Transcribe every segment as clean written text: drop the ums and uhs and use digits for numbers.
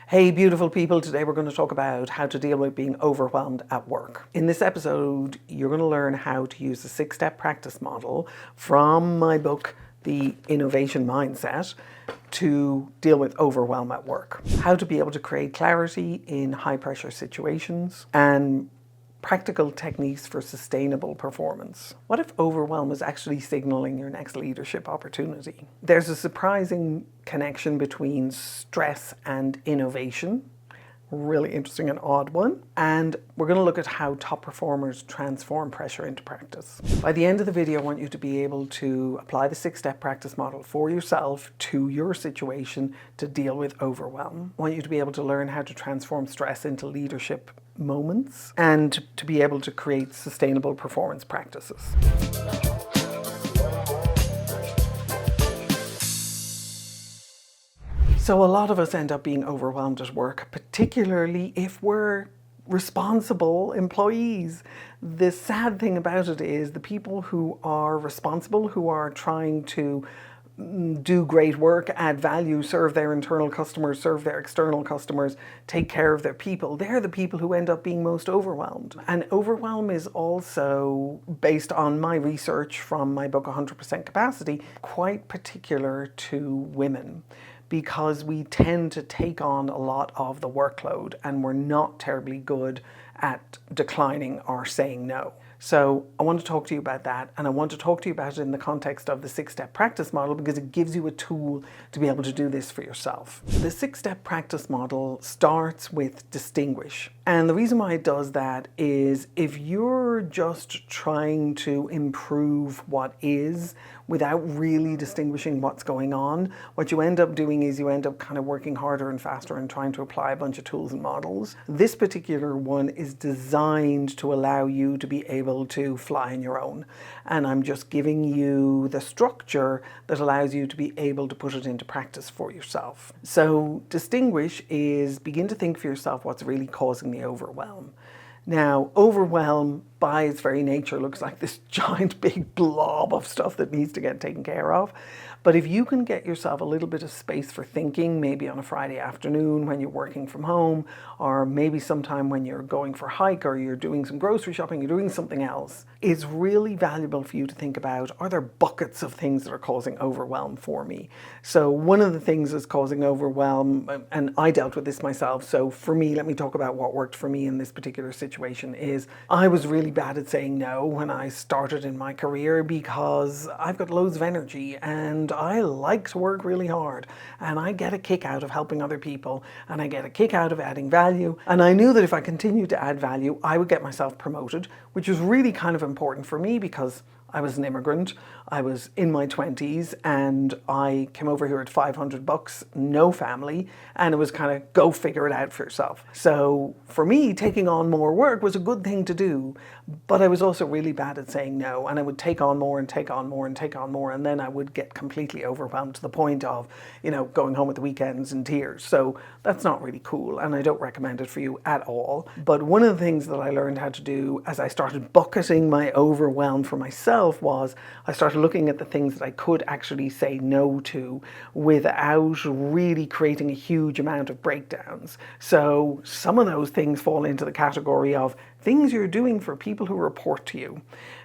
Hey beautiful people, today we're going to talk about how to deal with being overwhelmed at work. In this episode, you're going to learn how to use the 6-step practice model from my book, The Innovation Mindset, to deal with overwhelm at work. How to be able to create clarity in high pressure situations and practical techniques for sustainable performance. What if overwhelm is actually signaling your next leadership opportunity? There's a surprising connection between stress and innovation. Really interesting and odd one. And we're going to look at how top performers transform pressure into practice. By the end of the video, I want you to be able to apply the 6-step practice model for yourself to your situation to deal with overwhelm. I want you to be able to learn how to transform stress into leadership moments and to be able to create sustainable performance practices. So a lot of us end up being overwhelmed at work, particularly if we're responsible employees. The sad thing about it is the people who are responsible, who are trying to do great work, add value, serve their internal customers, serve their external customers, take care of their people, they're the people who end up being most overwhelmed. And overwhelm is also, based on my research from my book 100% Capacity, quite particular to women, because we tend to take on a lot of the workload and we're not terribly good at declining or saying no. So I want to talk to you about that, and I want to talk to you about it in the context of the 6-step practice model because it gives you a tool to be able to do this for yourself. The 6-step practice model starts with distinguish. And the reason why it does that is if you're just trying to improve what is without really distinguishing what's going on, what you end up doing is you end up kind of working harder and faster and trying to apply a bunch of tools and models. This particular one is designed to allow you to be able to fly on your own. And I'm just giving you the structure that allows you to be able to put it into practice for yourself. So distinguish is begin to think for yourself what's really causing the overwhelm. Now, overwhelm by its very nature looks like this giant big blob of stuff that needs to get taken care of. But if you can get yourself a little bit of space for thinking, maybe on a Friday afternoon when you're working from home, or maybe sometime when you're going for a hike or you're doing some grocery shopping, you're doing something else, it's really valuable for you to think about, are there buckets of things that are causing overwhelm for me? So one of the things that's causing overwhelm, and I dealt with this myself, so for me, let me talk about what worked for me in this particular situation, is I was really bad at saying no when I started in my career because I've got loads of energy and I like to work really hard and I get a kick out of helping other people and I get a kick out of adding value, and I knew that if I continued to add value I would get myself promoted, which was really kind of important for me because I was an immigrant, I was in my 20s and I came over here at $500, no family, and it was kind of go figure it out for yourself. So for me, taking on more work was a good thing to do, but I was also really bad at saying no, and I would take on more and take on more and take on more, and then I would get completely overwhelmed to the point of, going home at the weekends in tears. So that's not really cool, and I don't recommend it for you at all. But one of the things that I learned how to do as I started bucketing my overwhelm for myself was I started looking at the things that I could actually say no to without really creating a huge amount of breakdowns. So some of those things fall into the category of things you're doing for people who report to you.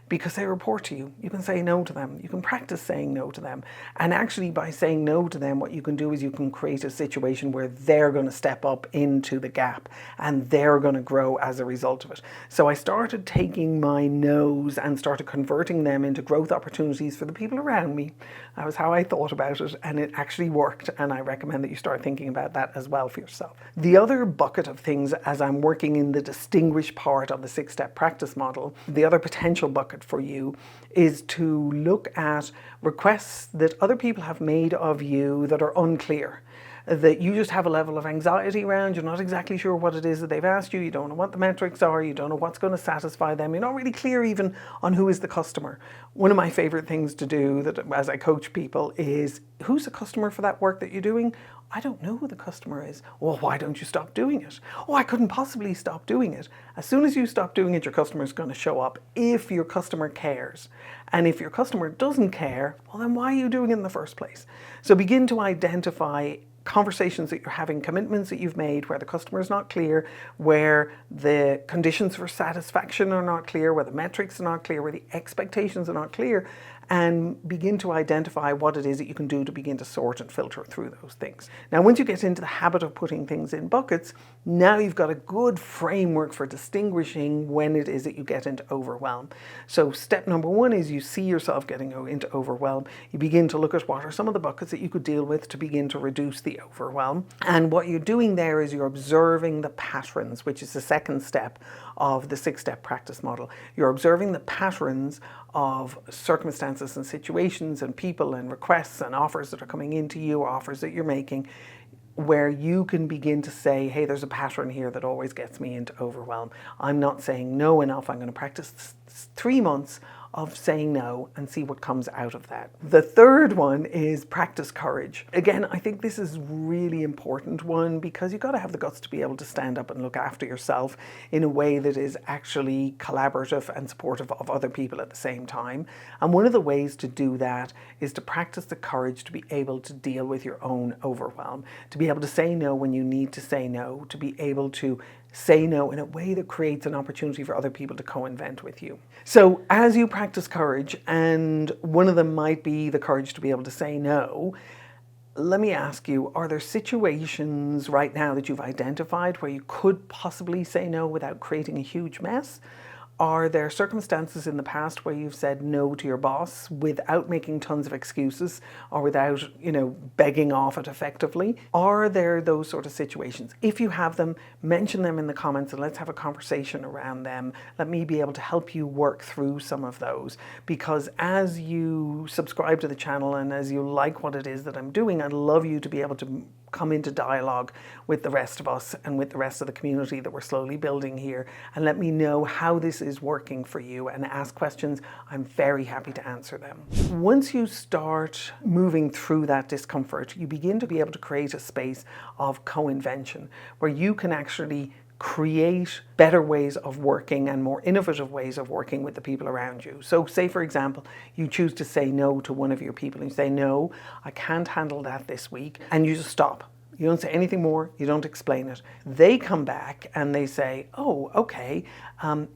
Because they report to you, you can say no to them. You can practice saying no to them. And actually by saying no to them, what you can do is you can create a situation where they're going to step up into the gap and they're going to grow as a result of it. So I started taking my no's and started converting them into growth opportunities for the people around me. That was how I thought about it, and it actually worked, and I recommend that you start thinking about that as well for yourself. The other bucket of things, as I'm working in the distinguish part of the 6-step practice model, the other potential bucket for you is to look at requests that other people have made of you that are unclear, that you just have a level of anxiety around. You're not exactly sure what it is that they've asked you. You don't know what the metrics are. You don't know what's going to satisfy them. You're not really clear even on who is the customer. One of my favorite things to do that as I coach people is, who's the customer for that work that you're doing? I don't know who the customer is. Well, why don't you stop doing it? Oh, I couldn't possibly stop doing it. As soon as you stop doing it, your customer is going to show up if your customer cares. And if your customer doesn't care, well, then why are you doing it in the first place? So begin to identify conversations that you're having, commitments that you've made where the customer is not clear, where the conditions for satisfaction are not clear, where the metrics are not clear, where the expectations are not clear, and begin to identify what it is that you can do to begin to sort and filter through those things. Now, once you get into the habit of putting things in buckets, now you've got a good framework for distinguishing when it is that you get into overwhelm. So step number one is you see yourself getting into overwhelm. You begin to look at what are some of the buckets that you could deal with to begin to reduce the overwhelm. And what you're doing there is you're observing the patterns, which is the second step of the 6-step practice model. You're observing the patterns of circumstances and situations and people and requests and offers that are coming into you, or offers that you're making, where you can begin to say, hey, there's a pattern here that always gets me into overwhelm. I'm not saying no enough. I'm going to practice 3 months of saying no and see what comes out of that. The third one is practice courage. Again, I think this is really important one, because you've got to have the guts to be able to stand up and look after yourself in a way that is actually collaborative and supportive of other people at the same time. And one of the ways to do that is to practice the courage to be able to deal with your own overwhelm, to be able to say no when you need to say no, to be able to say no in a way that creates an opportunity for other people to co-invent with you. So as you practice courage, and one of them might be the courage to be able to say no, let me ask you, are there situations right now that you've identified where you could possibly say no without creating a huge mess? Are there circumstances in the past where you've said no to your boss without making tons of excuses, or without, begging off it effectively? Are there those sort of situations? If you have them, mention them in the comments and let's have a conversation around them. Let me be able to help you work through some of those, because as you subscribe to the channel and as you like what it is that I'm doing, I'd love you to be able to come into dialogue with the rest of us and with the rest of the community that we're slowly building here, and let me know how this is working for you, and ask questions. I'm very happy to answer them. Once you start moving through that discomfort, you begin to be able to create a space of co-invention where you can actually create better ways of working and more innovative ways of working with the people around you. So say, for example, you choose to say no to one of your people, and you say, no, I can't handle that this week, and you just stop. You don't say anything more, you don't explain it. They come back and they say, oh, okay,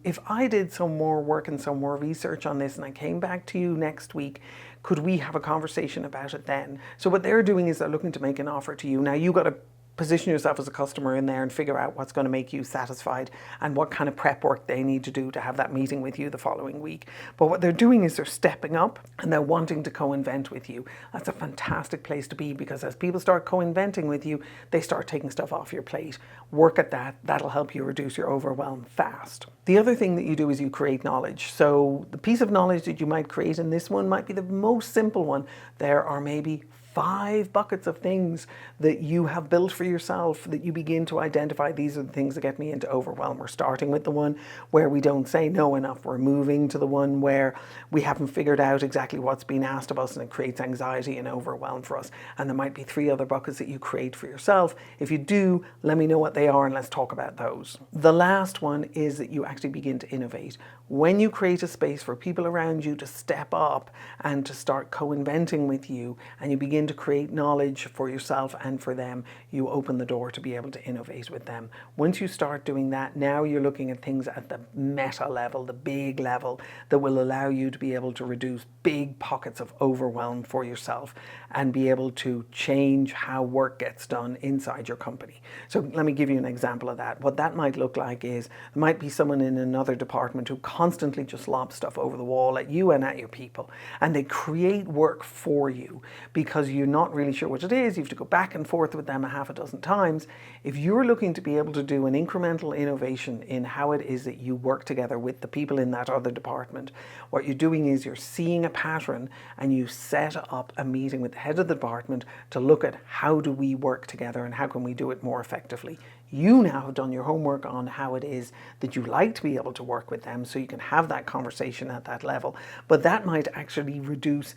if I did some more work and some more research on this and I came back to you next week, could we have a conversation about it then? So what they're doing is they're looking to make an offer to you. Now you've got to position yourself as a customer in there and figure out what's going to make you satisfied and what kind of prep work they need to do to have that meeting with you the following week. But what they're doing is they're stepping up and they're wanting to co-invent with you. That's a fantastic place to be, because as people start co-inventing with you, they start taking stuff off your plate. Work at that. That'll help you reduce your overwhelm fast. The other thing that you do is you create knowledge. So the piece of knowledge that you might create in this one might be the most simple one. There are maybe 5 buckets of things that you have built for yourself that you begin to identify. These are the things that get me into overwhelm. We're starting with the one where we don't say no enough. We're moving to the one where we haven't figured out exactly what's being asked of us, and it creates anxiety and overwhelm for us. And there might be 3 other buckets that you create for yourself. If you do, let me know what they are and let's talk about those. The last one is that you actually begin to innovate. When you create a space for people around you to step up and to start co-inventing with you, and you begin to create knowledge for yourself and for them, you open the door to be able to innovate with them. Once you start doing that, now you're looking at things at the meta level, the big level, that will allow you to be able to reduce big pockets of overwhelm for yourself and be able to change how work gets done inside your company. So let me give you an example of that. What that might look like is there might be someone in another department who constantly just lobs stuff over the wall at you and at your people, and they create work for you because you're not really sure what it is. You have to go back and forth with them a half a dozen times. If you're looking to be able to do an incremental innovation in how it is that you work together with the people in that other department, what you're doing is you're seeing a pattern and you set up a meeting with the head of the department to look at how do we work together and how can we do it more effectively. You now have done your homework on how it is that you like to be able to work with them, so you can have that conversation at that level. But that might actually reduce,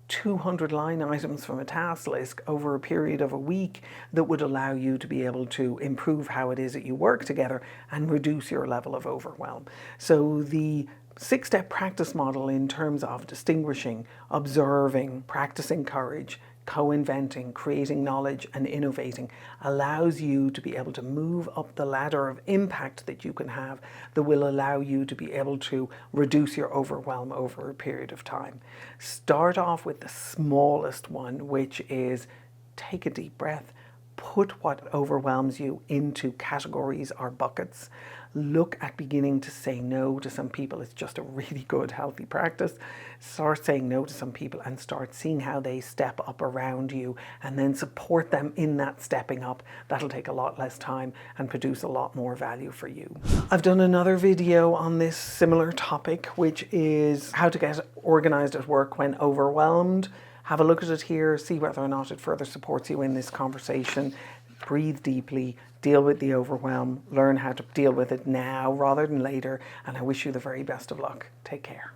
200 line items from a task list over a period of a week that would allow you to be able to improve how it is that you work together and reduce your level of overwhelm. So the 6-step practice model in terms of distinguishing, observing, practicing courage, co-inventing, creating knowledge and innovating allows you to be able to move up the ladder of impact that you can have, that will allow you to be able to reduce your overwhelm over a period of time. Start off with the smallest one, which is take a deep breath. Put what overwhelms you into categories or buckets. Look at beginning to say no to some people. It's just a really good, healthy practice. Start saying no to some people and start seeing how they step up around you, and then support them in that stepping up. That'll take a lot less time and produce a lot more value for you. I've done another video on this similar topic, which is how to get organized at work when overwhelmed. Have a look at it here, see whether or not it further supports you in this conversation. Breathe deeply, deal with the overwhelm, learn how to deal with it now rather than later, and I wish you the very best of luck. Take care.